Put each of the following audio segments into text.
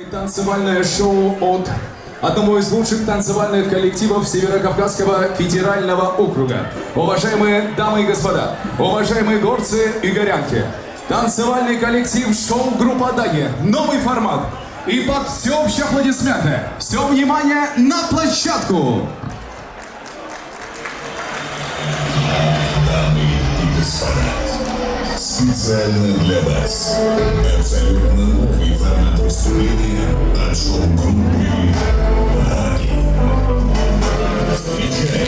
Танцевальное шоу от одного из лучших танцевальных коллективов Северокавказского федерального округа. Уважаемые дамы и господа, уважаемые горцы и горянки, танцевальный коллектив шоу-группа «Даги». Новый формат. И под всеобщие аплодисменты. Все внимание на площадку. Дамы и господа, специально для вас абсолютно новый формат выступления от шоу-группы «Даги». Встречаем!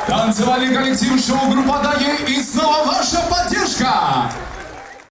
Танцевальный коллектив шоу-группа «Даги» и снова ваша поддержка!